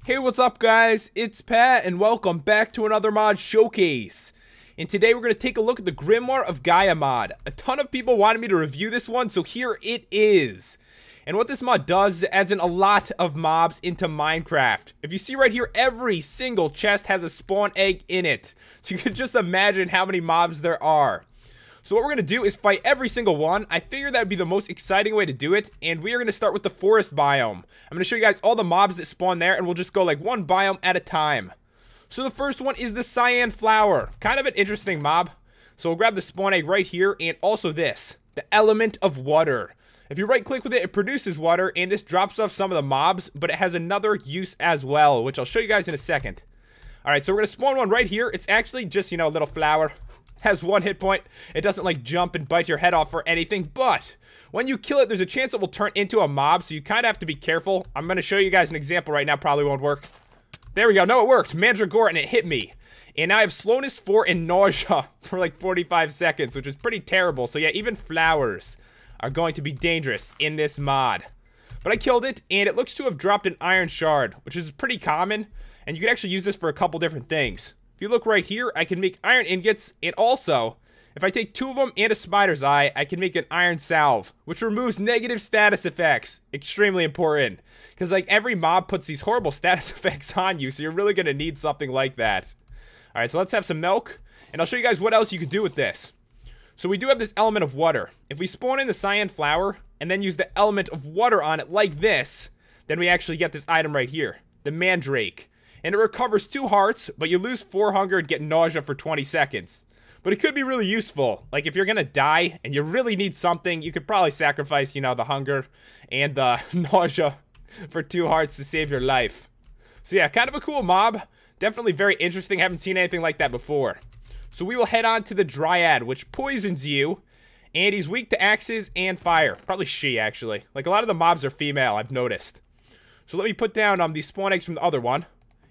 Hey, what's up guys? It's Pat and welcome back to another mod showcase. And today we're going to take a look at the Grimoire of Gaia mod. A ton of people wanted me to review this one, so here it is. And what this mod does is it adds in a lot of mobs into Minecraft. If you see right here, every single chest has a spawn egg in it. So you can just imagine how many mobs there are. So what we're going to do is fight every single one. I figured that would be the most exciting way to do it. And we are going to start with the forest biome. I'm going to show you guys all the mobs that spawn there. And we'll just go like one biome at a time. So the first one is the cyan flower. Kind of an interesting mob. So we'll grab the spawn egg right here. And also this. The element of water. If you right click with it, it produces water. And this drops off some of the mobs. But it has another use as well. Which I'll show you guys in a second. Alright, so we're going to spawn one right here. It's actually just, you know, a little flower. Has one hit point. It doesn't like jump and bite your head off or anything, but when you kill it, there's a chance it will turn into a mob, so you kind of have to be careful. I'm going to show you guys an example right now. Probably won't work. There we go. No, it worked. Mandragora, and it hit me. And now I have slowness 4 and nausea for like 45 seconds, which is pretty terrible. So yeah, even flowers are going to be dangerous in this mod. But I killed it, and it looks to have dropped an iron shard, which is pretty common, and you can actually use this for a couple different things. If you look right here, I can make iron ingots, and also, if I take 2 of them and a spider's eye, I can make an iron salve, which removes negative status effects. Extremely important, because like every mob puts these horrible status effects on you, so you're really going to need something like that. Alright, so let's have some milk, and I'll show you guys what else you could do with this. So we do have this element of water. If we spawn in the cyan flower, and then use the element of water on it like this, then we actually get this item right here, the mandrake. And it recovers 2 hearts, but you lose 4 hunger and get nausea for 20 seconds. But it could be really useful. Like, if you're gonna die and you really need something, you could probably sacrifice, you know, the hunger and the nausea for 2 hearts to save your life. So yeah, kind of a cool mob. Definitely very interesting. Haven't seen anything like that before. So we will head on to the Dryad, which poisons you. And he's weak to axes and fire. Probably she, actually. Like, a lot of the mobs are female, I've noticed. So let me put down these spawn eggs from the other one.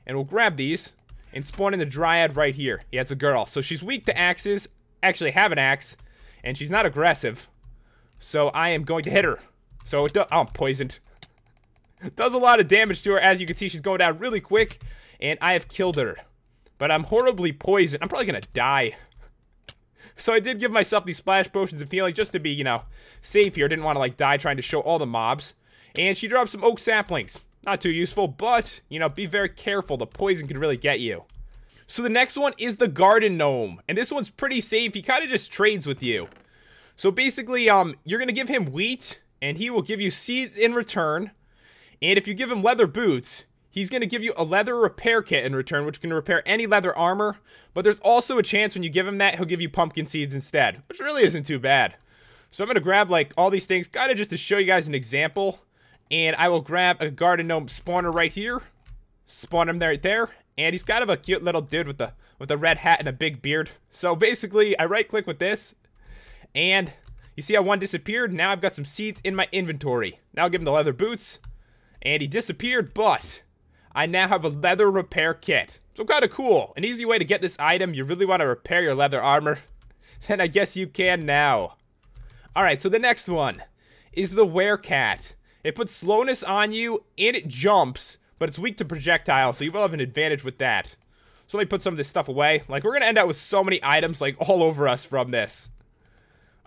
And we'll grab these and spawn in the Dryad right here. Yeah, it's a girl. So she's weak to axes. Actually have an axe. And she's not aggressive. So I am going to hit her. So it does... Oh, I'm poisoned. It does a lot of damage to her. As you can see, she's going down really quick. And I have killed her. But I'm horribly poisoned. I'm probably going to die. So I did give myself these splash potions of healing just to be, you know, safe here. Didn't want to, like, die trying to show all the mobs. And she dropped some oak saplings. Not too useful, but, you know, be very careful. The poison could really get you. So the next one is the garden gnome. And this one's pretty safe. He kind of just trades with you. So basically, you're going to give him wheat, and he will give you seeds in return. And if you give him leather boots, he's going to give you a leather repair kit in return, which can repair any leather armor. But there's also a chance when you give him that, he'll give you pumpkin seeds instead, which really isn't too bad. So I'm going to grab, like, all these things, kind of just to show you guys an example. And I will grab a garden gnome spawner right here. Spawn him right there. And he's kind of a cute little dude with a red hat and a big beard. So basically, I right click with this. And you see how one disappeared? Now I've got some seeds in my inventory. Now I'll give him the leather boots. And he disappeared, but I now have a leather repair kit. So kind of cool. An easy way to get this item. You really want to repair your leather armor? Then I guess you can now. Alright, so the next one is the werecat. It puts slowness on you, and it jumps, but it's weak to projectiles, so you will have an advantage with that. So let me put some of this stuff away. Like, we're going to end up with so many items, like, all over us from this.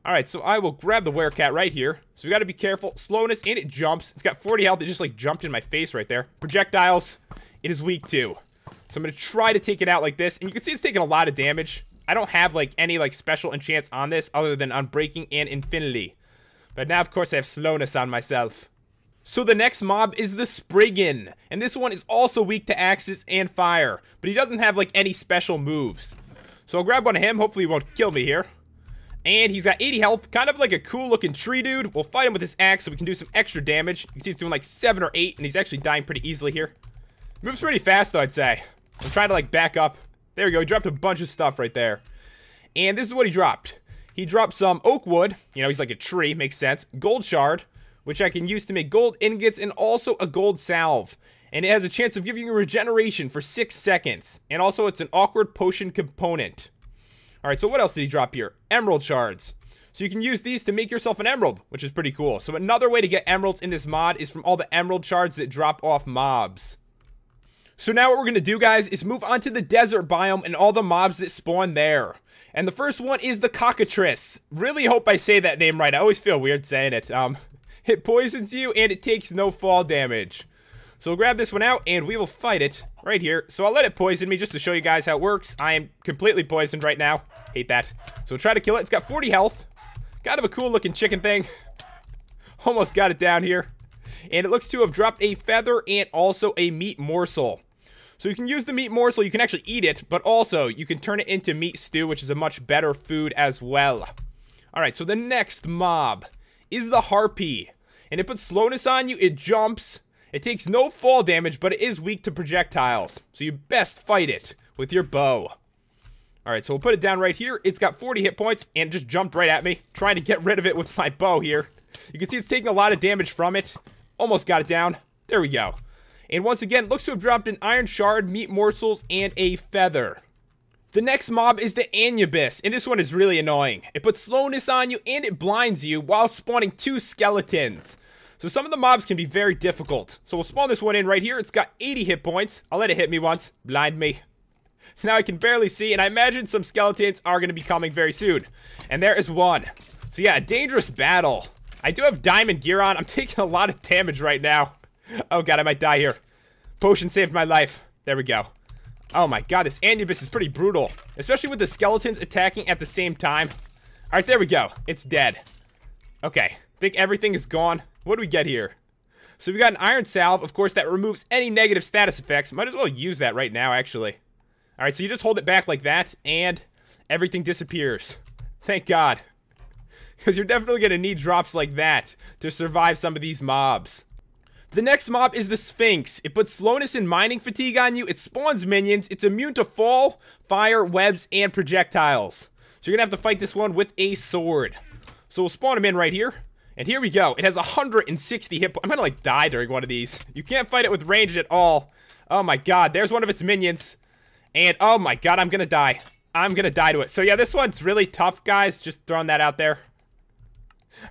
Alright, so I will grab the werecat right here. So we got to be careful. Slowness, and it jumps. It's got 40 health. It just, like, jumped in my face right there. Projectiles, it is weak, too. So I'm going to try to take it out like this, and you can see it's taking a lot of damage. I don't have, like, any, like, special enchants on this other than Unbreaking and Infinity. But now, of course, I have slowness on myself. So the next mob is the Spriggan, and this one is also weak to axes and fire, but he doesn't have like any special moves. So I'll grab one of him, hopefully he won't kill me here. And he's got 80 health, kind of like a cool looking tree dude. We'll fight him with his axe so we can do some extra damage. You can see he's doing like 7 or 8, and he's actually dying pretty easily here. Moves pretty fast though, I'd say. I'm trying to like back up. There we go, he dropped a bunch of stuff right there. And this is what he dropped. He dropped some oak wood, you know, he's like a tree, makes sense. Gold shard, which I can use to make gold ingots, and also a gold salve. And it has a chance of giving you regeneration for 6 seconds. And also, it's an awkward potion component. Alright, so what else did he drop here? Emerald shards. So you can use these to make yourself an emerald, which is pretty cool. So another way to get emeralds in this mod is from all the emerald shards that drop off mobs. So now what we're going to do, guys, is move on to the desert biome and all the mobs that spawn there. And the first one is the cockatrice. Really hope I say that name right. I always feel weird saying it. It poisons you and it takes no fall damage. So we'll grab this one out and we will fight it right here. So I'll let it poison me just to show you guys how it works. I am completely poisoned right now. Hate that. So we'll try to kill it. It's got 40 health. Kind of a cool looking chicken thing. Almost got it down here. And it looks to have dropped a feather and also a meat morsel. So you can use the meat morsel, you can actually eat it, but also you can turn it into meat stew, which is a much better food as well. Alright, so the next mob is the harpy. And it puts slowness on you, it jumps, it takes no fall damage, but it is weak to projectiles. So you best fight it with your bow. Alright, so we'll put it down right here. It's got 40 hit points and just jumped right at me, trying to get rid of it with my bow here. You can see it's taking a lot of damage from it. Almost got it down. There we go. And once again, looks to have dropped an iron shard, meat morsels, and a feather. The next mob is the Anubis, and this one is really annoying. It puts slowness on you, and it blinds you while spawning 2 skeletons. So some of the mobs can be very difficult. So we'll spawn this one in right here. It's got 80 hit points. I'll let it hit me once. Blind me. Now I can barely see, and I imagine some skeletons are going to be coming very soon. And there is one. So yeah, a dangerous battle. I do have diamond gear on. I'm taking a lot of damage right now. Oh god, I might die here. Potion saved my life. There we go. Oh my god, this Anubis is pretty brutal. Especially with the skeletons attacking at the same time. Alright, there we go. It's dead. Okay, I think everything is gone. What do we get here? So we got an iron salve. Of course, that removes any negative status effects. Might as well use that right now, actually. Alright, so you just hold it back like that, and everything disappears. Thank god. Because you're definitely going to need drops like that to survive some of these mobs. The next mob is the Sphinx. It puts slowness and mining fatigue on you. It spawns minions. It's immune to fall, fire, webs, and projectiles. So you're going to have to fight this one with a sword. So we'll spawn him in right here. And here we go. It has 160 hit points. I'm going to like die during one of these. You can't fight it with range at all. Oh my god. There's one of its minions. And oh my god, I'm going to die. I'm going to die to it. So yeah, this one's really tough, guys. Just throwing that out there.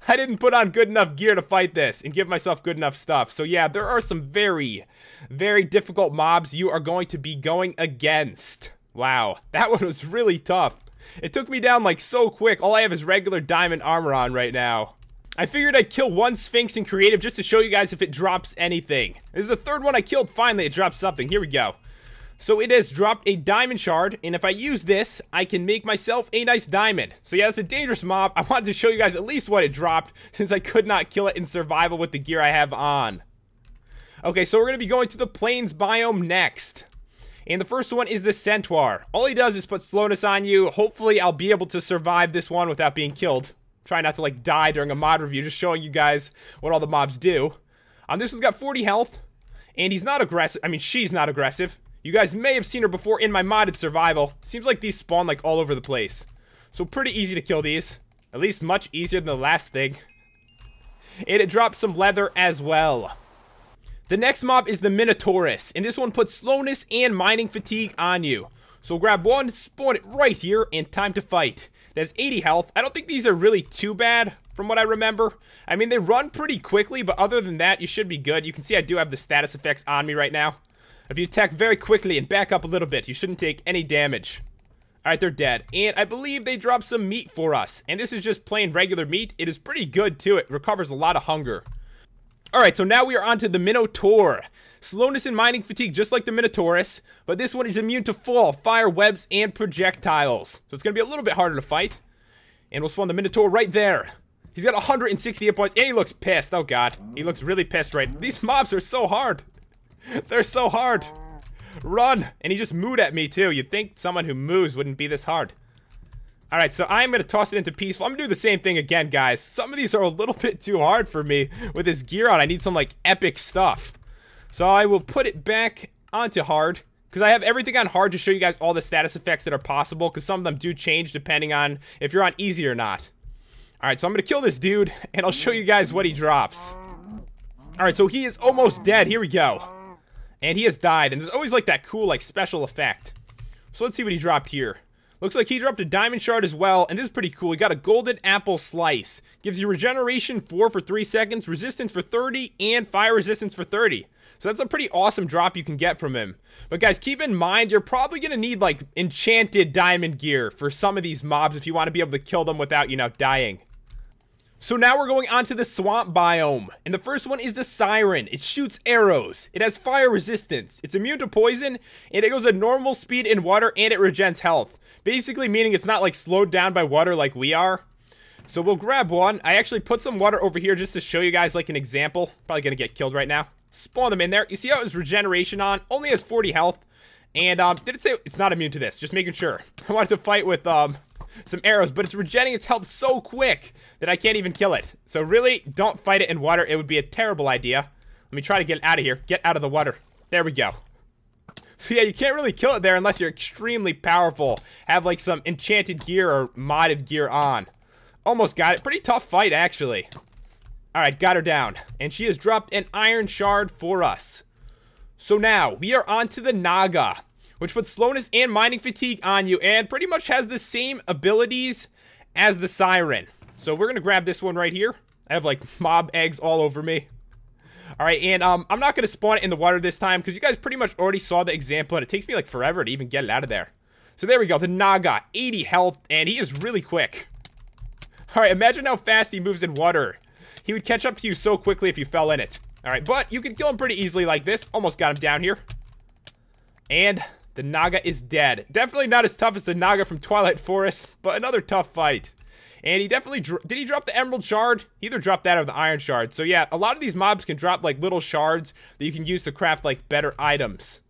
I didn't put on good enough gear to fight this and give myself good enough stuff. So yeah, there are some very, very difficult mobs you are going to be going against. Wow, that one was really tough. It took me down like so quick. All I have is regular diamond armor on right now. I figured I'd kill one Sphinx in creative just to show you guys if it drops anything. This is the third one I killed. Finally, it dropped something. Here we go. So it has dropped a diamond shard, and if I use this, I can make myself a nice diamond. So yeah, it's a dangerous mob. I wanted to show you guys at least what it dropped, since I could not kill it in survival with the gear I have on. Okay, so we're going to be going to the plains biome next. And the first one is the Centaur. All he does is put slowness on you. Hopefully, I'll be able to survive this one without being killed. Try not to like die during a mod review, just showing you guys what all the mobs do. This one's got 40 health, and he's not aggressive. I mean, she's not aggressive. You guys may have seen her before in my modded survival. Seems like these spawn like all over the place. So pretty easy to kill these. At least much easier than the last thing. And it drops some leather as well. The next mob is the Minotaurus. And this one puts slowness and mining fatigue on you. So grab one, spawn it right here, and time to fight. It has 80 health. I don't think these are really too bad from what I remember. I mean, they run pretty quickly, but other than that, you should be good. You can see I do have the status effects on me right now. If you attack very quickly and back up a little bit, you shouldn't take any damage. Alright, they're dead. And I believe they dropped some meat for us. And this is just plain regular meat. It is pretty good, too. It recovers a lot of hunger. Alright, so now we are on to the Minotaur. Slowness and mining fatigue, just like the Minotaurus. But this one is immune to fall, fire, webs, and projectiles. So it's going to be a little bit harder to fight. And we'll spawn the Minotaur right there. He's got 160 hit points, and he looks pissed. Oh, God. He looks really pissed right now. These mobs are so hard. They're so hard. Run. And he just mooed at me, too. You'd think someone who moves wouldn't be this hard. Alright, so I'm going to toss it into peaceful. I'm going to do the same thing again, guys. Some of these are a little bit too hard for me with this gear on. I need some, like, epic stuff. So I will put it back onto hard. Because I have everything on hard to show you guys all the status effects that are possible. Because some of them do change depending on if you're on easy or not. Alright, so I'm going to kill this dude. And I'll show you guys what he drops. Alright, so he is almost dead. Here we go. And he has died, and there's always like that cool like special effect. So let's see what he dropped here. Looks like he dropped a diamond shard as well, and this is pretty cool. He got a golden apple slice. Gives you regeneration 4 for 3 seconds, resistance for 30, and fire resistance for 30. So that's a pretty awesome drop you can get from him. But guys, keep in mind, you're probably going to need like enchanted diamond gear for some of these mobs if you want to be able to kill them without, you know, dying. So now we're going on to the swamp biome, and the first one is the Siren. It shoots arrows, it has fire resistance, it's immune to poison, and it goes at normal speed in water, and it regens health. Basically meaning it's not like slowed down by water like we are. So we'll grab one. I actually put some water over here just to show you guys like an example. Probably gonna get killed right now. Spawn them in there. You see how it was regeneration on? Only has 40 health. And did it say it's not immune to this? Just making sure. I wanted to fight with some arrows, but it's regenerating its health so quick that I can't even kill it. So really, don't fight it in water. It would be a terrible idea. Let me try to get it out of here. Get out of the water. There we go. So yeah, you can't really kill it there unless you're extremely powerful. Have like some enchanted gear or modded gear on. Almost got it. Pretty tough fight, actually. Alright, got her down. And she has dropped an iron shard for us. So now, we are on to the Naga, which puts slowness and mining fatigue on you, and pretty much has the same abilities as the Siren. So we're going to grab this one right here. I have like mob eggs all over me. Alright, and I'm not going to spawn it in the water this time, because you guys pretty much already saw the example, and it takes me like forever to even get it out of there. So there we go, the Naga, 80 health, and he is really quick. Alright, imagine how fast he moves in water. He would catch up to you so quickly if you fell in it. Alright, but you can kill him pretty easily like this. Almost got him down here. And the Naga is dead. Definitely not as tough as the Naga from Twilight Forest, but another tough fight. And he definitely... Did he drop the Emerald Shard? He either dropped that or the Iron Shard. So yeah, a lot of these mobs can drop like little shards that you can use to craft like better items.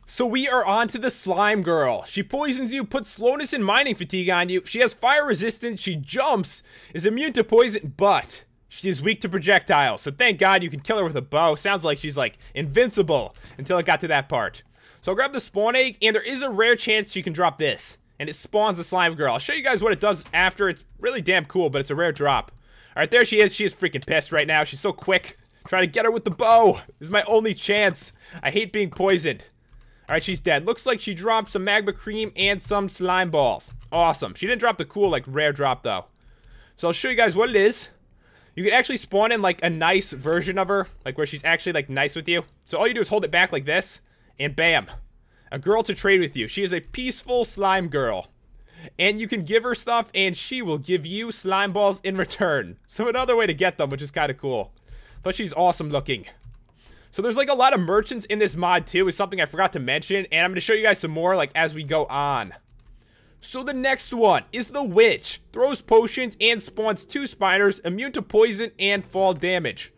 So we are on to the Slime Girl. She poisons you, puts slowness and mining fatigue on you. She has fire resistance, she jumps, is immune to poison, but she is weak to projectiles. So thank God you can kill her with a bow. Sounds like she's like invincible until it got to that part. So I'll grab the spawn egg, and there is a rare chance she can drop this. And it spawns the Slime Girl. I'll show you guys what it does after. It's really damn cool, but it's a rare drop. Alright, there she is. She is freaking pissed right now. She's so quick. Trying to get her with the bow. This is my only chance. I hate being poisoned. Alright, she's dead. Looks like she dropped some magma cream and some slime balls. Awesome. She didn't drop the cool, like, rare drop, though. So I'll show you guys what it is. You can actually spawn in, like, a nice version of her. Like, where she's actually, like, nice with you. So all you do is hold it back like this. And bam. A girl to trade with you. She is a peaceful slime girl. And you can give her stuff, and she will give you slime balls in return. So another way to get them, which is kind of cool. But she's awesome looking. So there's like a lot of merchants in this mod too, is something I forgot to mention, and I'm going to show you guys some more like as we go on. So the next one is the Witch. Throws potions and spawns 2 spiders, immune to poison and fall damage.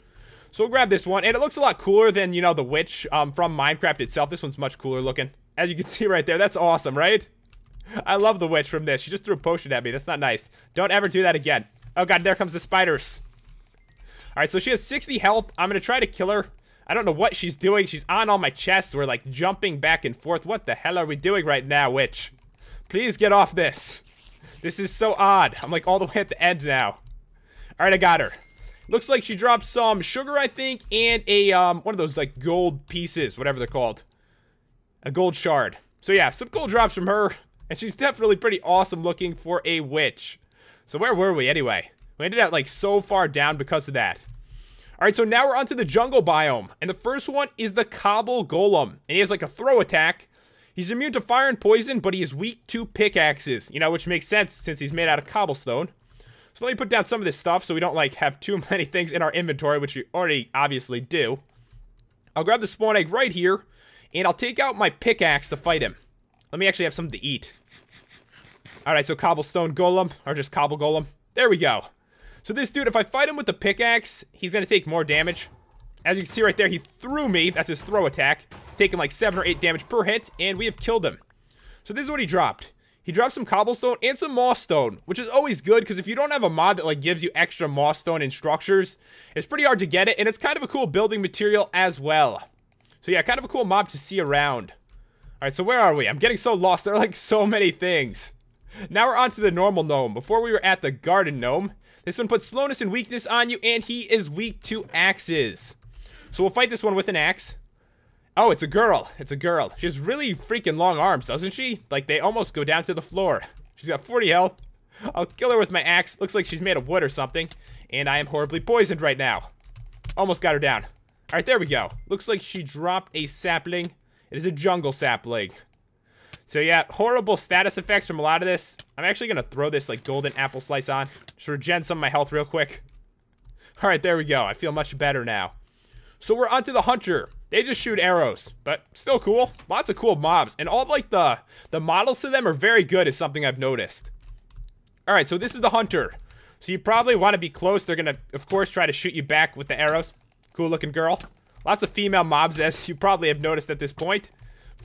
So we'll grab this one, and it looks a lot cooler than, you know, the Witch from Minecraft itself. This one's much cooler looking. As you can see right there, that's awesome, right? I love the Witch from this. She just threw a potion at me. That's not nice. Don't ever do that again. Oh god, there comes the spiders. Alright, so she has 60 health. I'm going to try to kill her. I don't know what she's doing. She's on all my chests. We're like jumping back and forth. What the hell are we doing right now, Witch? Please get off this. This is so odd. I'm like all the way at the end now. Alright, I got her. Looks like she dropped some sugar, I think, and a one of those like gold pieces, whatever they're called. A gold shard. So yeah, some gold drops from her. And she's definitely pretty awesome looking for a witch. So where were we anyway? We ended up like so far down because of that. Alright, so now we're on to the jungle biome. And the first one is the Cobble Golem. And he has like a throw attack. He's immune to fire and poison, but he is weak to pickaxes. You know, which makes sense since he's made out of cobblestone. So let me put down some of this stuff so we don't like have too many things in our inventory, which we already obviously do. I'll grab the spawn egg right here. And I'll take out my pickaxe to fight him. Let me actually have something to eat. Alright, so cobblestone golem, or just cobble golem. There we go. So this dude, if I fight him with the pickaxe, he's going to take more damage. As you can see right there, he threw me. That's his throw attack. He's taking like 7 or 8 damage per hit, and we have killed him. So this is what he dropped. He dropped some cobblestone and some moss stone, which is always good, because if you don't have a mod that like gives you extra moss stone and structures, it's pretty hard to get it, and it's kind of a cool building material as well. So yeah, kind of a cool mob to see around. Alright, so where are we? I'm getting so lost. There are like so many things. Now we're on to the normal gnome. Before we were at the garden gnome. This one puts slowness and weakness on you, and he is weak to axes. So we'll fight this one with an axe. Oh, it's a girl. It's a girl. She has really freaking long arms, doesn't she? Like, they almost go down to the floor. She's got 40 health. I'll kill her with my axe. Looks like she's made of wood or something. And I am horribly poisoned right now. Almost got her down. All right, there we go. Looks like she dropped a sapling. It is a jungle sapling. So, yeah, horrible status effects from a lot of this. I'm actually going to throw this, like, golden apple slice on. Just regen some of my health real quick. All right, there we go. I feel much better now. So we're onto the hunter. They just shoot arrows, but still cool. Lots of cool mobs. And all, like, the models to them are very good is something I've noticed. All right, so this is the hunter. So you probably want to be close. They're going to, of course, try to shoot you back with the arrows. Cool-looking girl. Lots of female mobs, as you probably have noticed at this point.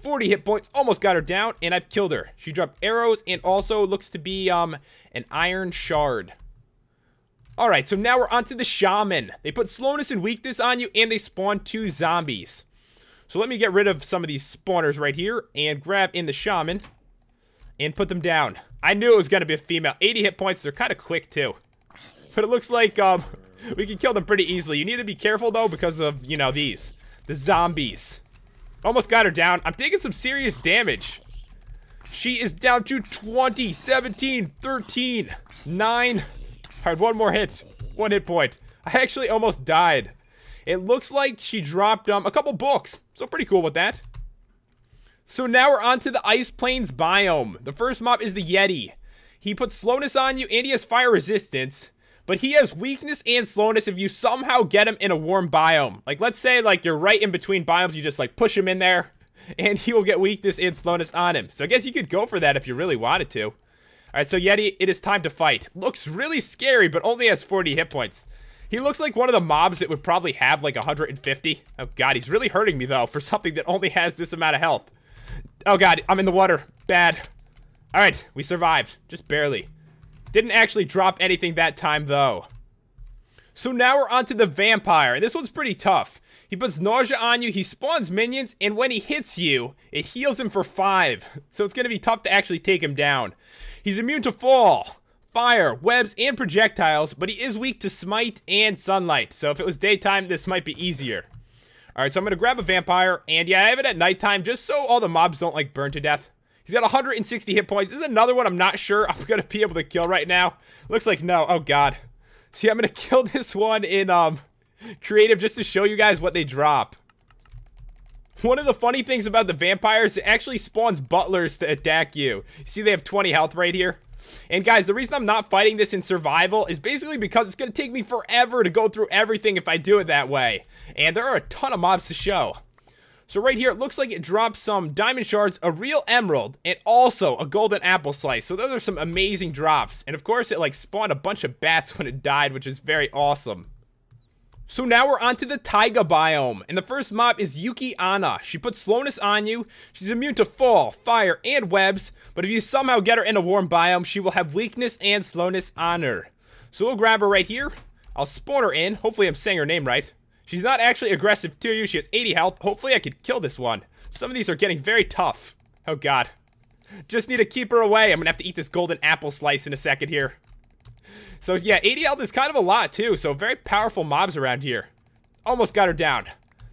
40 hit points. Almost got her down, and I've killed her. She dropped arrows and also looks to be an iron shard. All right, so now we're onto the shaman. They put slowness and weakness on you, and they spawn 2 zombies. So let me get rid of some of these spawners right here and grab in the shaman and put them down. I knew it was going to be a female. 80 hit points. They're kind of quick, too. But it looks like we can kill them pretty easily. You need to be careful, though, because of, you know, the zombies. Almost got her down. I'm taking some serious damage. She is down to 20, 17, 13, 9... All right, one more hit. 1 hit point. I actually almost died. It looks like she dropped a couple books. So pretty cool with that. So now we're on to the Ice Plains biome. The first mob is the Yeti. He puts slowness on you and he has fire resistance. But he has weakness and slowness if you somehow get him in a warm biome. Like, let's say, like, you're right in between biomes. You just, like, push him in there. And he will get weakness and slowness on him. So I guess you could go for that if you really wanted to. Alright, so Yeti, it is time to fight. Looks really scary, but only has 40 hit points. He looks like one of the mobs that would probably have like 150. Oh god, he's really hurting me though for something that only has this amount of health. Oh god, I'm in the water. Bad. Alright, we survived. Just barely. Didn't actually drop anything that time though. So now we're on to the vampire, and this one's pretty tough. He puts nausea on you, he spawns minions, and when he hits you, it heals him for 5. So it's going to be tough to actually take him down. He's immune to fall, fire, webs, and projectiles, but he is weak to smite and sunlight. So if it was daytime, this might be easier. Alright, so I'm going to grab a vampire, and yeah, I have it at nighttime just so all the mobs don't, like, burn to death. He's got 160 hit points. This is another one I'm not sure I'm going to be able to kill right now. Looks like no. Oh, God. See, I'm going to kill this one in, creative just to show you guys what they drop. One of the funny things about the vampires, it actually spawns butlers to attack you. See, they have 20 health right here. And guys, the reason I'm not fighting this in survival is basically because it's going to take me forever to go through everything if I do it that way. And there are a ton of mobs to show. So right here, it looks like it drops some diamond shards, a real emerald, and also a golden apple slice. So those are some amazing drops. And of course, it like spawned a bunch of bats when it died, which is very awesome. So now we're on to the taiga biome, and the first mob is Yuki Anna. She puts slowness on you, she's immune to fall, fire, and webs, but if you somehow get her in a warm biome, she will have weakness and slowness on her. So we'll grab her right here, I'll spawn her in, hopefully I'm saying her name right. She's not actually aggressive to you, she has 80 health, hopefully I could kill this one. Some of these are getting very tough. Oh god. Just need to keep her away, I'm gonna have to eat this golden apple slice in a second here. So yeah, 80 health is kind of a lot too, so very powerful mobs around here. Almost got her down.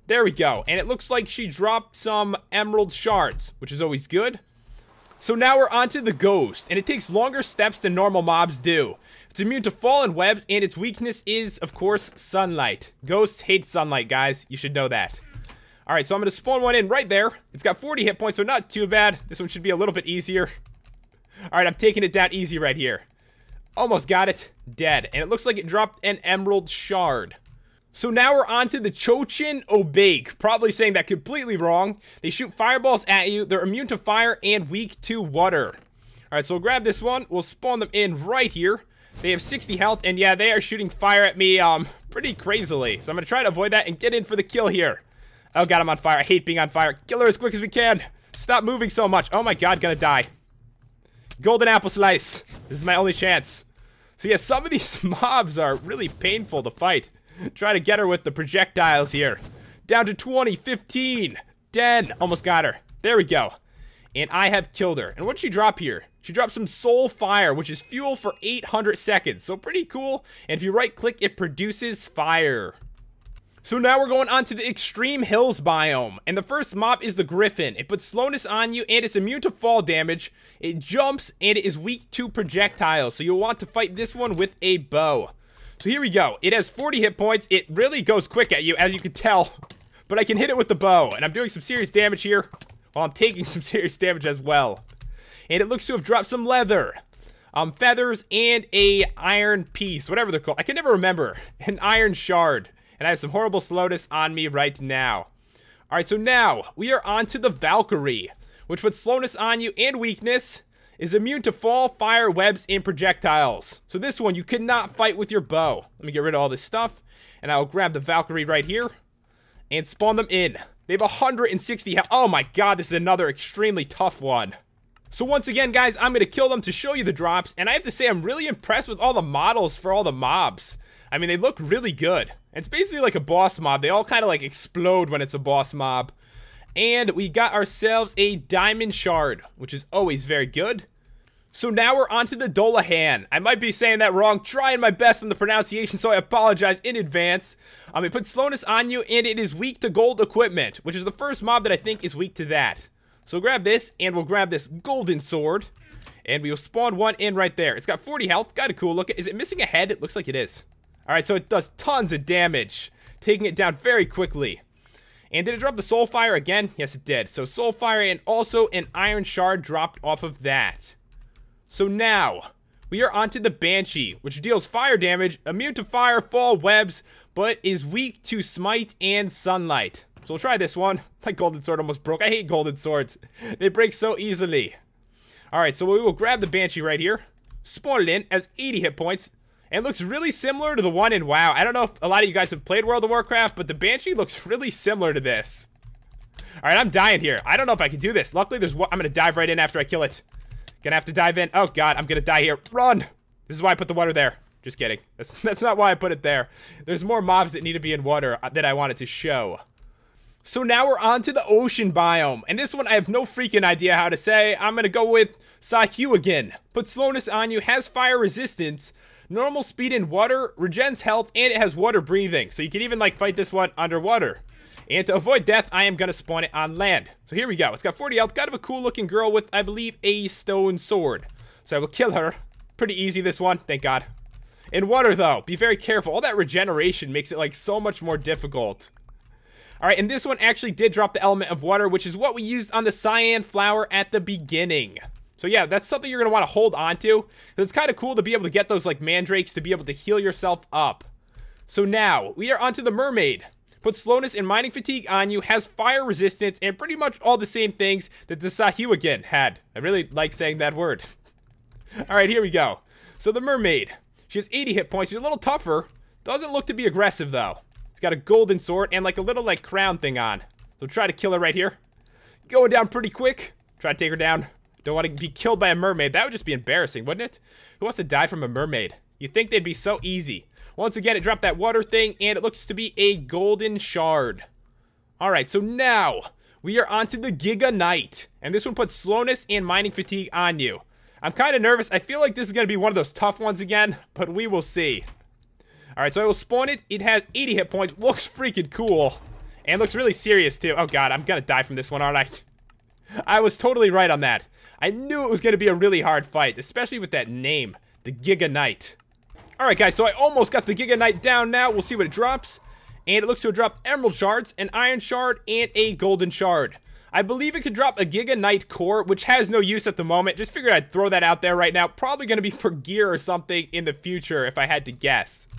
There we go, and it looks like she dropped some emerald shards, which is always good. So now we're on to the ghost, and it takes longer steps than normal mobs do. It's immune to fall and webs, and its weakness is, of course, sunlight. Ghosts hate sunlight, guys. You should know that. Alright, so I'm going to spawn one in right there. It's got 40 hit points, so not too bad. This one should be a little bit easier. Alright, I'm taking it down easy right here. Almost got it. Dead. And it looks like it dropped an emerald shard. So now we're on to the Chochin Obake. Probably saying that completely wrong. They shoot fireballs at you. They're immune to fire and weak to water. Alright, so we'll grab this one. We'll spawn them in right here. They have 60 health. And yeah, they are shooting fire at me pretty crazily. So I'm going to try to avoid that and get in for the kill here. Oh god, I'm on fire. I hate being on fire. Kill her as quick as we can. Stop moving so much. Oh my god, gonna die. Golden apple slice. This is my only chance. So yeah, some of these mobs are really painful to fight. Try to get her with the projectiles here. Down to 20, 15, 10. Almost got her. There we go. And I have killed her. And what did she drop here? She dropped some soul fire, which is fuel for 800 seconds. So pretty cool. And if you right click, it produces fire. So now we're going on to the Extreme Hills biome, and the first mob is the Griffin. It puts slowness on you, and it's immune to fall damage. It jumps, and it is weak to projectiles, so you'll want to fight this one with a bow. So here we go. It has 40 hit points. It really goes quick at you, as you can tell, but I can hit it with the bow, and I'm doing some serious damage here, while I'm taking some serious damage as well. And it looks to have dropped some leather, feathers, and a iron piece, whatever they're called. I can never remember. An iron shard. And I have some horrible slowness on me right now. Alright, so now we are on to the Valkyrie, which puts slowness on you and weakness, is immune to fall, fire, webs, and projectiles. So this one you cannot fight with your bow. Let me get rid of all this stuff, and I'll grab the Valkyrie right here and spawn them in. They have 160 health. Oh my god, this is another extremely tough one. So once again, guys, I'm going to kill them to show you the drops, and I have to say I'm really impressed with all the models for all the mobs. I mean, they look really good. It's basically like a boss mob. They all kind of like explode when it's a boss mob. And we got ourselves a diamond shard, which is always very good. So now we're on to the Dolahan. I might be saying that wrong, trying my best on the pronunciation, so I apologize in advance. It puts slowness on you, and it is weak to gold equipment, which is the first mob that I think is weak to that. So grab this, and we'll grab this golden sword, and we will spawn one in right there. It's got 40 health, kind of cool looking. Is it missing a head? It looks like it is. Alright, so it does tons of damage, taking it down very quickly. And did it drop the soul fire again? Yes, it did. So soul fire and also an iron shard dropped off of that. So now, we are onto the Banshee, which deals fire damage, immune to fire, fall, webs, but is weak to smite and sunlight. So we'll try this one. My golden sword almost broke. I hate golden swords. They break so easily. Alright, so we will grab the Banshee right here, spawn it in, as 80 hit points. And looks really similar to the one in WoW. I don't know if a lot of you guys have played World of Warcraft, but the Banshee looks really similar to this. Alright, I'm dying here. I don't know if I can do this. Luckily, there's one. I'm going to dive right in after I kill it. Gonna have to dive in. Oh, God, I'm going to die here. Run! This is why I put the water there. Just kidding. That's not why I put it there. There's more mobs that need to be in water that I wanted to show. So now we're on to the ocean biome. And this one, I have no freaking idea how to say. I'm going to go with Sahyu again. Put slowness on you, has fire resistance, normal speed in water, regens health, and it has water breathing. So you can even like fight this one underwater. And to avoid death, I am going to spawn it on land. So here we go. It's got 40 health. Kind of a cool looking girl with, I believe, a stone sword. So I will kill her. Pretty easy this one. Thank God. In water though, be very careful. All that regeneration makes it like so much more difficult. Alright, and this one actually did drop the element of water, which is what we used on the cyan flower at the beginning. So yeah, that's something you're going to want to hold on to. It's kind of cool to be able to get those like mandrakes to be able to heal yourself up. So now, we are onto the mermaid. Put slowness and mining fatigue on you, has fire resistance, and pretty much all the same things that the Sahyu again had. I really like saying that word. Alright, here we go. So the mermaid. She has 80 hit points. She's a little tougher. Doesn't look to be aggressive though. She's got a golden sword and like a little like crown thing on. So try to kill her right here. Going down pretty quick. Try to take her down. Don't want to be killed by a mermaid. That would just be embarrassing, wouldn't it? Who wants to die from a mermaid? You'd think they'd be so easy. Once again, it dropped that water thing, and it looks to be a golden shard. Alright, so now, we are onto the Giga Knight. And this one puts slowness and mining fatigue on you. I'm kind of nervous. I feel like this is going to be one of those tough ones again, but we will see. Alright, so I will spawn it. It has 80 hit points. Looks freaking cool. And looks really serious, too. Oh, God, I'm going to die from this one, aren't I? I was totally right on that. I knew it was going to be a really hard fight, especially with that name, the Giga Knight. Alright guys, so I almost got the Giga Knight down now. We'll see what it drops. And it looks to have dropped emerald shards, an iron shard, and a golden shard. I believe it could drop a Giga Knight core, which has no use at the moment. Just figured I'd throw that out there right now. Probably going to be for gear or something in the future, if I had to guess.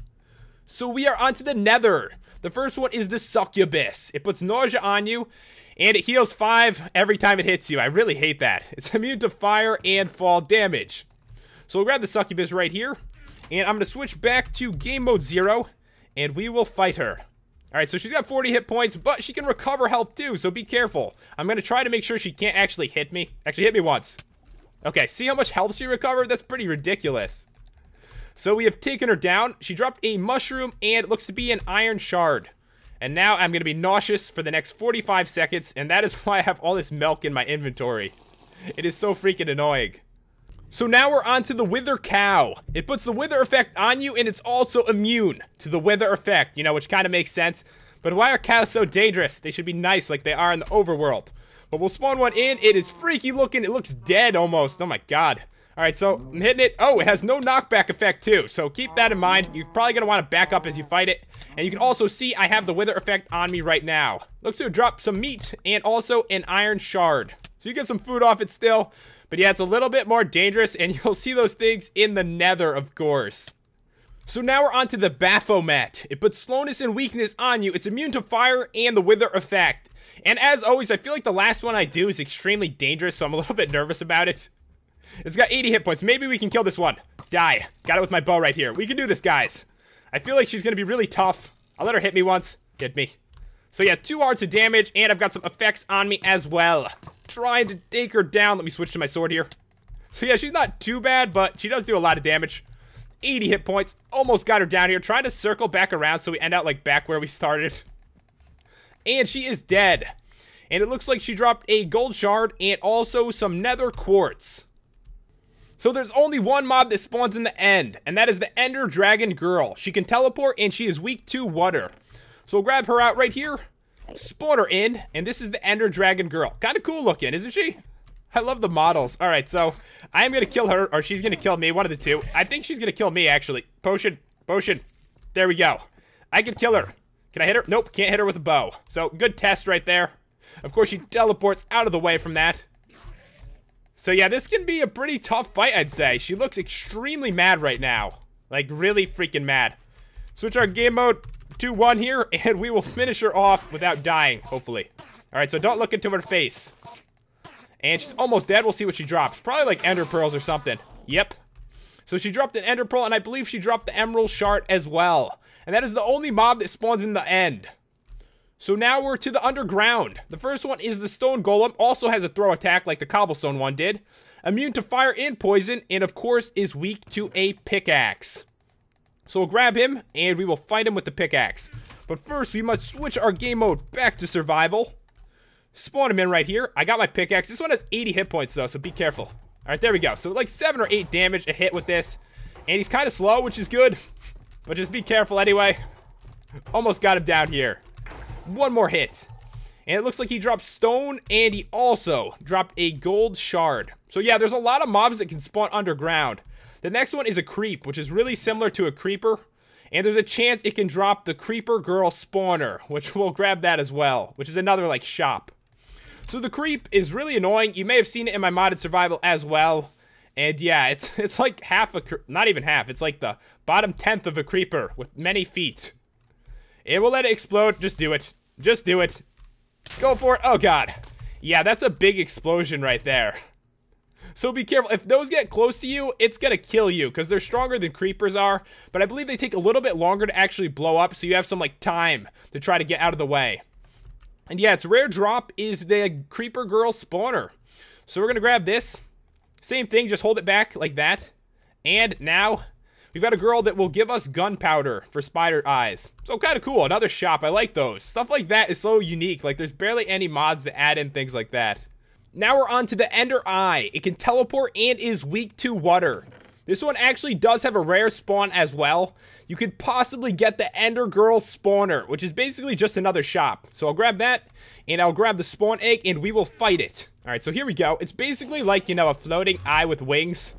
So we are onto the Nether. The first one is the Succubus. It puts nausea on you. And it heals 5 every time it hits you. I really hate that. It's immune to fire and fall damage. So we'll grab the Succubus right here. And I'm going to switch back to game mode 0. And we will fight her. Alright, so she's got 40 hit points, but she can recover health too, so be careful. I'm going to try to make sure she can't actually hit me. Actually, hit me once. Okay, see how much health she recovered? That's pretty ridiculous. So we have taken her down. She dropped a mushroom, and it looks to be an iron shard. And now I'm going to be nauseous for the next 45 seconds, and that is why I have all this milk in my inventory. It is so freaking annoying. So now we're on to the Wither Cow. It puts the Wither effect on you, and it's also immune to the Wither effect, you know, which kind of makes sense. But why are cows so dangerous? They should be nice like they are in the overworld. But we'll spawn one in. It is freaky looking. It looks dead almost. Oh my god. Alright, so I'm hitting it. Oh, it has no knockback effect too. So keep that in mind. You're probably going to want to back up as you fight it. And you can also see I have the wither effect on me right now. Looks to drop some meat and also an iron shard. So you get some food off it still. But yeah, it's a little bit more dangerous. And you'll see those things in the nether, of course. So now we're on to the Baphomet. It puts slowness and weakness on you. It's immune to fire and the wither effect. And as always, I feel like the last one I do is extremely dangerous, so I'm a little bit nervous about it. It's got 80 hit points. Maybe we can kill this one. Die. Got it with my bow right here. We can do this, guys. I feel like she's going to be really tough. I'll let her hit me once. Hit me. So yeah, 2 hearts of damage, and I've got some effects on me as well. Trying to take her down. Let me switch to my sword here. So yeah, she's not too bad, but she does do a lot of damage. 80 hit points. Almost got her down here. Trying to circle back around so we end out like back where we started. And she is dead. And it looks like she dropped a gold shard and also some nether quartz. So there's only one mob that spawns in the end, and that is the Ender Dragon Girl. She can teleport and she is weak to water. So we'll grab her out right here, spawn her in, and this is the Ender Dragon Girl. Kind of cool looking, isn't she? I love the models. Alright, so I am going to kill her, or she's going to kill me, one of the two. I think she's going to kill me, actually. Potion. There we go. I can kill her. Can I hit her? Nope, can't hit her with a bow. So, good test right there. Of course, she teleports out of the way from that. So yeah, this can be a pretty tough fight, I'd say. She looks extremely mad right now. Like, really freaking mad. Switch our game mode to 1 here, and we will finish her off without dying, hopefully. Alright, so don't look into her face. And she's almost dead. We'll see what she drops. Probably like ender pearls or something. Yep. So she dropped an ender pearl, and I believe she dropped the emerald shard as well. And that is the only mob that spawns in the end. So now we're to the underground. The first one is the stone golem. Also has a throw attack like the cobblestone one did. Immune to fire and poison. And of course is weak to a pickaxe. So we'll grab him and we will fight him with the pickaxe. But first we must switch our game mode back to survival. Spawn him in right here. I got my pickaxe. This one has 80 hit points though, so be careful. Alright, there we go. So like 7 or 8 damage a hit with this. And he's kind of slow, which is good. But just be careful anyway. Almost got him down here. One more hit. And it looks like he dropped stone, and he also dropped a gold shard. So yeah, there's a lot of mobs that can spawn underground. The next one is a creep, which is really similar to a creeper. And there's a chance it can drop the creeper girl spawner, which we'll grab that as well, which is another like shop. So the creep is really annoying. You may have seen it in my modded survival as well. And yeah, it's like half a, not even half, it's like the bottom 10th of a creeper with many feet. And we'll let it explode. Just do it. Just do it. Go for it. Oh god. Yeah, that's a big explosion right there. So be careful. If those get close to you, it's gonna kill you because they're stronger than creepers are. But I believe they take a little bit longer to actually blow up, so you have some like time to try to get out of the way. And yeah, its rare drop is the creeper girl spawner. So we're gonna grab this. Same thing, just hold it back like that. And now we've got a girl that will give us gunpowder for spider eyes. So kind of cool. Another shop. I like those. Stuff like that is so unique. Like there's barely any mods that add in things like that. Now we're on to the Ender Eye. It can teleport and is weak to water. This one actually does have a rare spawn as well. You could possibly get the Ender Girl spawner, which is basically just another shop. So I'll grab that, and I'll grab the spawn egg, and we will fight it. Alright, so here we go. It's basically like, you know, a floating eye with wings.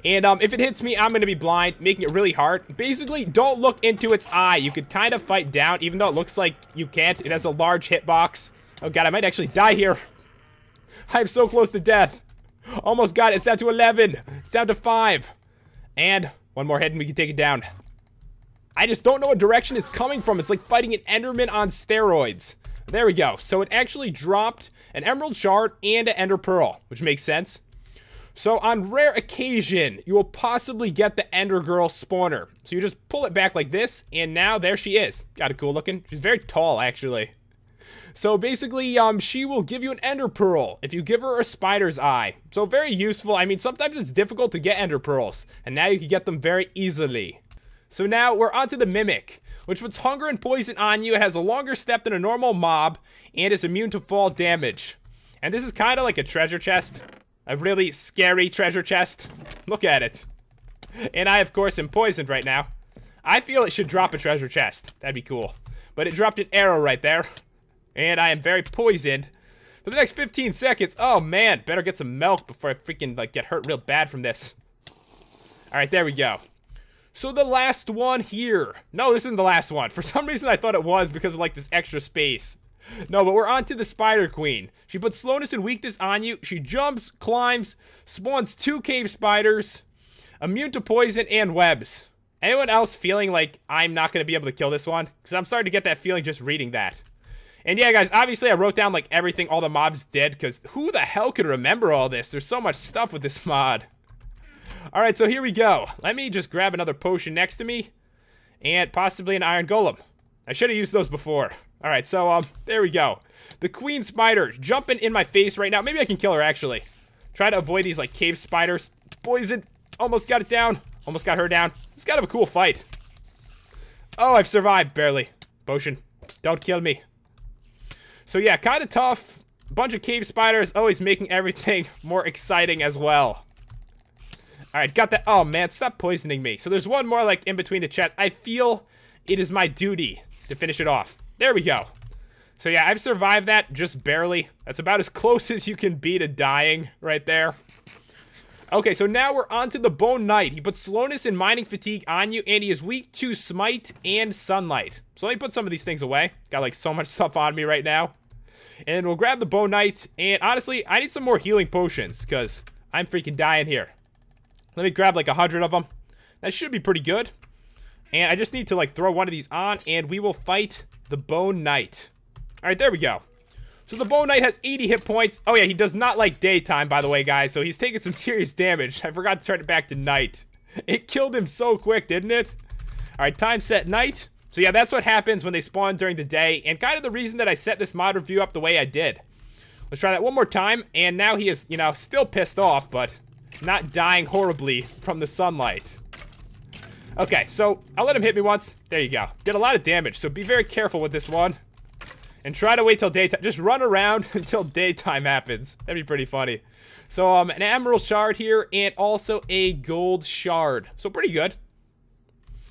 And if it hits me, I'm going to be blind, making it really hard. Basically, don't look into its eye. You could kind of fight down, even though it looks like you can't. It has a large hitbox. Oh god, I might actually die here. I'm so close to death. Almost got it. It's down to 11. It's down to 5. And one more hit and we can take it down. I just don't know what direction it's coming from. It's like fighting an Enderman on steroids. There we go. So it actually dropped an emerald shard and an ender pearl, which makes sense. So on rare occasion, you will possibly get the Ender Girl spawner. So you just pull it back like this, and now there she is. Got a cool looking. She's very tall, actually. So basically, she will give you an ender pearl if you give her a spider's eye. So very useful. I mean, sometimes it's difficult to get ender pearls, and now you can get them very easily. So now we're onto the mimic, which puts hunger and poison on you. It has a longer step than a normal mob, and is immune to fall damage. And this is kind of like a treasure chest. A really scary treasure chest. Look at it. And I, of course, am poisoned right now. I feel it should drop a treasure chest. That'd be cool. but it dropped an arrow right there. And I am very poisoned for the next 15 seconds. Oh, man. Better get some milk before I freaking, like, get hurt real bad from this. All right, there we go. So the last one here. No, this isn't the last one. For some reason, I thought it was because of, like, this extra space. No, but we're on to the Spider Queen. She puts slowness and weakness on you. She jumps, climbs, spawns 2 cave spiders, immune to poison, and webs. Anyone else feeling like I'm not going to be able to kill this one? Because I'm starting to get that feeling just reading that. And yeah, guys, obviously I wrote down, like, everything all the mobs did, because who the hell could remember all this? There's so much stuff with this mod. Alright, so here we go. Let me just grab another potion next to me, and possibly an iron golem. I should have used those before. Alright, so, there we go. The queen spider jumping in my face right now. Maybe I can kill her, actually. Try to avoid these, like, cave spiders. Poison. Almost got it down. Almost got her down. It's kind of a cool fight. Oh, I've survived, barely. Potion, don't kill me. So yeah, kind of tough. Bunch of cave spiders, always making everything more exciting as well. Alright, got that. Oh man, stop poisoning me. So there's one more, like, in between the chests. I feel it is my duty to finish it off. There we go. So yeah, I've survived that just barely. That's about as close as you can be to dying right there. Okay, so now we're on to the Bone Knight. He puts slowness and mining fatigue on you, and he is weak to smite and sunlight. So let me put some of these things away. Got, like, so much stuff on me right now. And we'll grab the Bone Knight. And honestly, I need some more healing potions, because I'm freaking dying here. Let me grab, like, 100 of them. That should be pretty good. And I just need to, like, throw one of these on, and we will fight the Bone Knight. Alright, there we go. So the Bone Knight has 80 hit points. Oh yeah, he does not like daytime, by the way, guys. So he's taking some serious damage. I forgot to turn it back to night. It killed him so quick, didn't it? Alright, time set night. So yeah, that's what happens when they spawn during the day. And kind of the reason that I set this mod review up the way I did. Let's try that one more time. And now he is, you know, still pissed off, but not dying horribly from the sunlight. Okay, so I'll let him hit me once. There you go. Did a lot of damage, so be very careful with this one. And try to wait till daytime. Just run around until daytime happens. That'd be pretty funny. So, an emerald shard here, and also a gold shard. So, pretty good.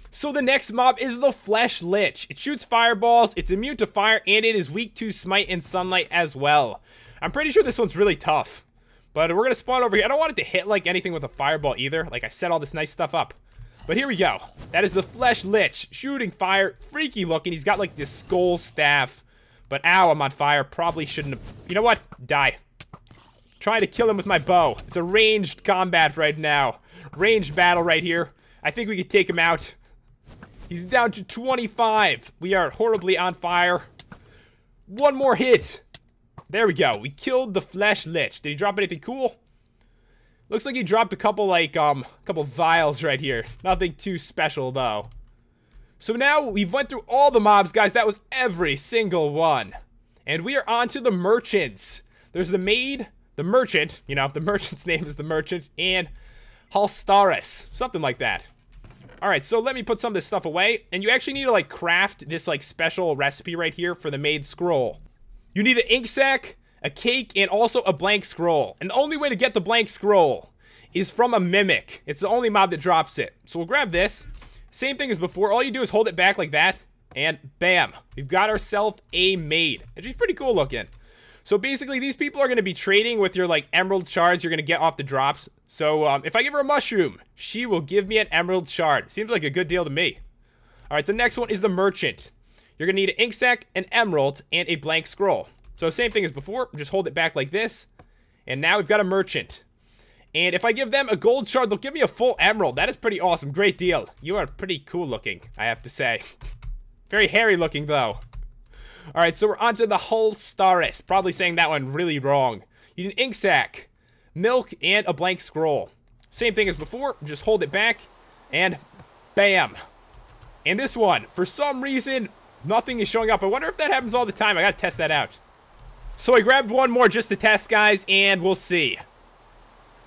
So, the next mob is the Flesh Lich. It shoots fireballs, it's immune to fire, and it is weak to smite and sunlight as well. I'm pretty sure this one's really tough. But we're going to spawn over here. I don't want it to hit, like, anything with a fireball either. Like, I set all this nice stuff up. But here we go. That is the Flesh Lich. Shooting fire. Freaky looking. He's got, like, this skull staff. But ow, I'm on fire. Probably shouldn't have... You know what? Die. Trying to kill him with my bow. It's a ranged combat right now. Ranged battle right here. I think we could take him out. He's down to 25. We are horribly on fire. One more hit. There we go. We killed the Flesh Lich. Did he drop anything cool? Looks like he dropped a couple, like, couple vials right here. Nothing too special, though. So now we've went through all the mobs, guys. That was every single one. And we are on to the merchants. There's the maid, the merchant. You know, the merchant's name is the merchant. And Halstaris. Something like that. Alright, so let me put some of this stuff away. And you actually need to, like, craft this, like, special recipe right here for the maid scroll. You need an ink sac, a cake, and also a blank scroll. And the only way to get the blank scroll is from a mimic. It's the only mob that drops it. So we'll grab this. Same thing as before. All you do is hold it back like that, and bam, we've got ourselves a maid. And she's pretty cool looking. So basically, these people are going to be trading with your, like, emerald shards you're going to get off the drops. So if I give her a mushroom, she will give me an emerald shard. Seems like a good deal to me. All right, the next one is the merchant. You're going to need an ink sac, an emerald, and a blank scroll. So same thing as before. Just hold it back like this. And now we've got a merchant. And if I give them a gold shard, they'll give me a full emerald. That is pretty awesome. Great deal. You are pretty cool looking, I have to say. Very hairy looking, though. Alright, so we're on to the Halstaris. Probably saying that one really wrong. You need an ink sac, milk, and a blank scroll. Same thing as before. Just hold it back. And bam. And this one, for some reason, nothing is showing up. I wonder if that happens all the time. I gotta test that out. So I grabbed one more just to test, guys, and we'll see.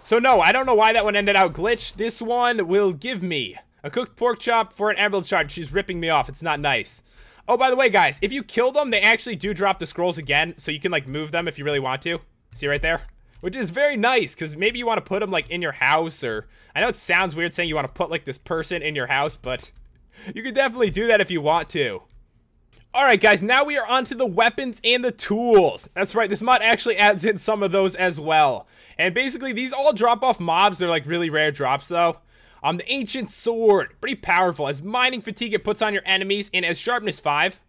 So no, I don't know why that one ended out glitched. This one will give me a cooked pork chop for an emerald shard. She's ripping me off. It's not nice. Oh, by the way, guys, if you kill them, they actually do drop the scrolls again, so you can, like, move them if you really want to. See right there? Which is very nice, because maybe you want to put them, like, in your house, or... I know it sounds weird saying you want to put, like, this person in your house, but you could definitely do that if you want to. Alright guys, now we are on to the weapons and the tools. That's right, this mod actually adds in some of those as well. And basically, these all drop off mobs. They're like really rare drops though. The Ancient Sword, pretty powerful. As mining fatigue, it puts on your enemies, and has sharpness 5.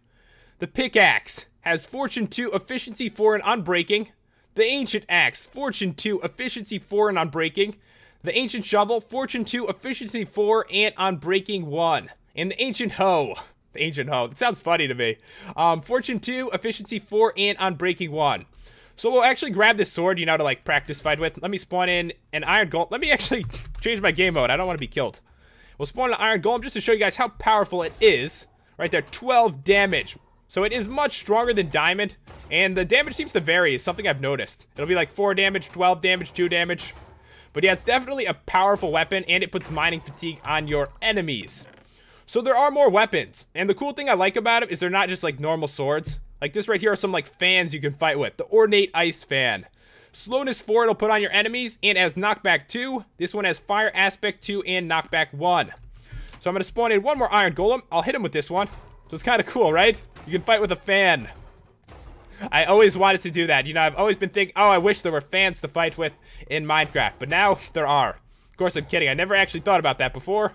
The Pickaxe has Fortune 2, Efficiency 4, and Unbreaking. The Ancient Axe, Fortune 2, Efficiency 4, and Unbreaking. The Ancient Shovel, Fortune 2, Efficiency 4, and Unbreaking 1. And the Ancient Hoe. The Ancient Hoe. That sounds funny to me. Fortune 2, Efficiency 4, and Unbreaking 1. So we'll actually grab this sword, you know, to like practice fight with. Let me spawn in an Iron Golem. Let me actually change my game mode. I don't want to be killed. We'll spawn an Iron Golem just to show you guys how powerful it is. Right there, 12 damage. So it is much stronger than Diamond. And the damage seems to vary, is something I've noticed. It'll be like 4 damage, 12 damage, 2 damage. But yeah, it's definitely a powerful weapon, and it puts mining fatigue on your enemies. So there are more weapons. And the cool thing I like about it is they're not just like normal swords. Like this right here are some like fans you can fight with. The Ornate Ice Fan. Slowness 4 it'll put on your enemies, and as knockback 2. This one has fire aspect 2 and knockback 1. So I'm going to spawn in one more Iron Golem. I'll hit him with this one. So it's kind of cool, right? You can fight with a fan. I always wanted to do that. You know, I've always been thinking, oh, I wish there were fans to fight with in Minecraft. But now there are. Of course, I'm kidding. I never actually thought about that before.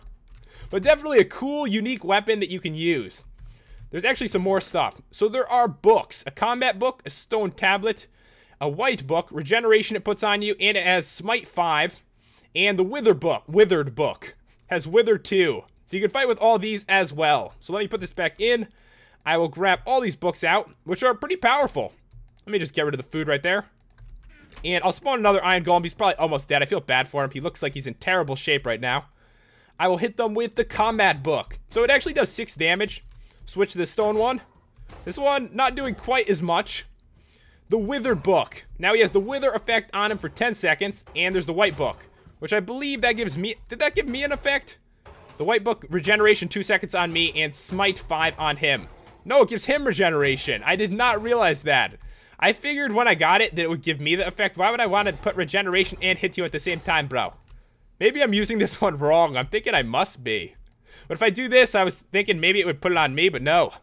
But definitely a cool, unique weapon that you can use. There's actually some more stuff. So there are books. A combat book, a stone tablet, a white book, regeneration it puts on you, and it has smite 5. And the withered book, has wither 2. So you can fight with all these as well. So let me put this back in. I will grab all these books out, which are pretty powerful. Let me just get rid of the food right there. And I'll spawn another Iron Golem. He's probably almost dead. I feel bad for him. He looks like he's in terrible shape right now. I will hit them with the combat book. So it actually does 6 damage. Switch to the stone one. This one, not doing quite as much. The withered book. Now he has the wither effect on him for 10 seconds. And there's the white book, which I believe that gives me... Did that give me an effect? The white book, regeneration 2 seconds on me and smite 5 on him. No, it gives him regeneration. I did not realize that. I figured when I got it that it would give me the effect. Why would I want to put regeneration and hit you at the same time, bro? Maybe I'm using this one wrong. I'm thinking I must be. But if I do this, I was thinking maybe it would put it on me, but no.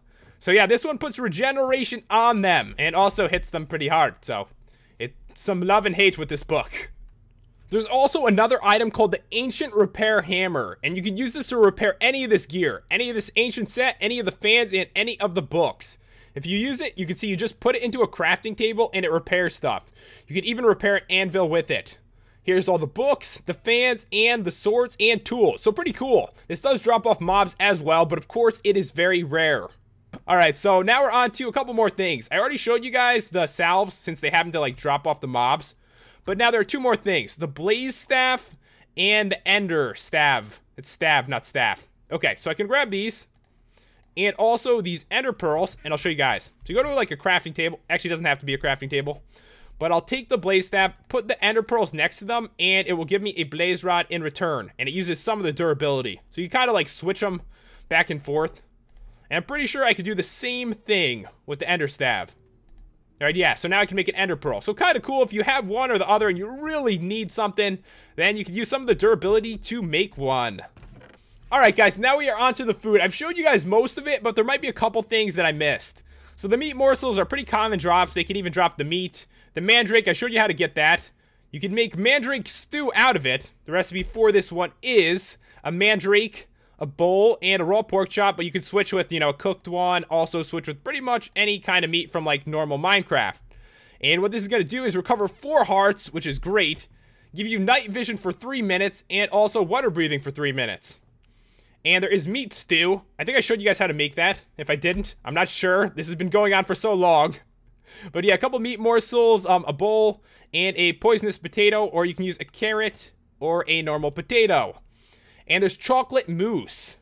So yeah, this one puts regeneration on them and also hits them pretty hard. So it's some love and hate with this book. There's also another item called the Ancient Repair Hammer, and you can use this to repair any of this gear, any of this ancient set, any of the fans, and any of the books. If you use it, you can see you just put it into a crafting table and it repairs stuff. You can even repair an anvil with it. Here's all the books, the fans, and the swords and tools. So pretty cool. This does drop off mobs as well, but of course it is very rare. Alright, so now we're on to a couple more things. I already showed you guys the salves since they happen to like drop off the mobs. But now there are 2 more things. The Blaze Staff and the Ender Staff. It's staff, not staff. Okay, so I can grab these. And also these Ender Pearls. And I'll show you guys. So you go to like a crafting table. Actually, it doesn't have to be a crafting table. But I'll take the Blaze Staff, put the Ender Pearls next to them, and it will give me a Blaze Rod in return. And it uses some of the durability. So you kind of like switch them back and forth. And I'm pretty sure I could do the same thing with the Ender Staff. Alright, yeah, so now I can make an Ender Pearl. So kind of cool. If you have one or the other and you really need something, then you can use some of the durability to make one. Alright guys, now we are on to the food. I've showed you guys most of it, but there might be a couple things that I missed. So the meat morsels are pretty common drops. They can even drop the meat. The mandrake, I showed you how to get that. You can make mandrake stew out of it. The recipe for this one is a mandrake, a bowl, and a raw pork chop, but you can switch with, you know, a cooked one, also switch with pretty much any kind of meat from, like, normal Minecraft. And what this is going to do is recover 4 hearts, which is great, give you night vision for 3 minutes, and also water breathing for 3 minutes. And there is meat stew. I think I showed you guys how to make that. If I didn't, I'm not sure. This has been going on for so long. But yeah, a couple meat morsels, a bowl, and a poisonous potato, or you can use a carrot or a normal potato. And there's chocolate mousse.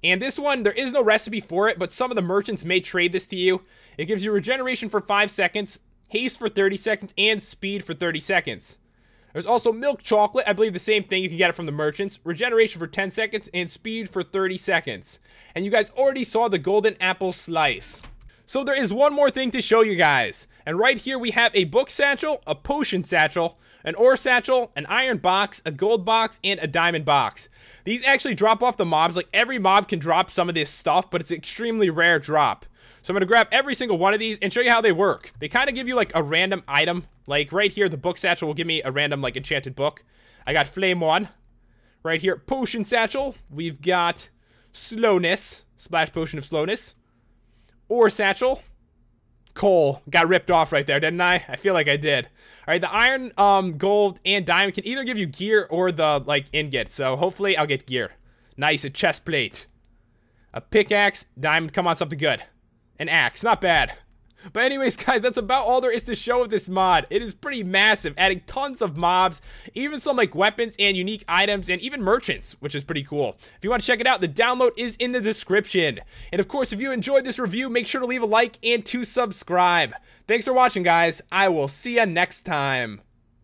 And this one, there is no recipe for it, but some of the merchants may trade this to you. It gives you regeneration for 5 seconds, haste for 30 seconds, and speed for 30 seconds. There's also milk chocolate. I believe the same thing. You can get it from the merchants. Regeneration for 10 seconds and speed for 30 seconds. And you guys already saw the golden apple slice. So there is one more thing to show you guys. And right here we have a book satchel, a potion satchel, an ore satchel, an iron box, a gold box, and a diamond box. These actually drop off the mobs. Like every mob can drop some of this stuff, but it's an extremely rare drop. So I'm going to grab every single one of these and show you how they work. They kind of give you like a random item. Like right here, the book satchel will give me a random like enchanted book. I got Flame 1. Right here, Potion Satchel. We've got Slowness. Splash Potion of Slowness. Ore Satchel. Coal. Got ripped off right there, didn't I? I feel like I did. Alright, the iron, gold, and diamond can either give you gear or the, like, ingot. So hopefully I'll get gear. Nice, a chest plate. A pickaxe. Diamond, come on, something good. An axe, not bad. But anyways, guys, that's about all there is to show of this mod. It is pretty massive, adding tons of mobs, even some like weapons and unique items, and even merchants, which is pretty cool. If you want to check it out, the download is in the description. And of course, if you enjoyed this review, make sure to leave a like and to subscribe. Thanks for watching, guys. I will see you next time.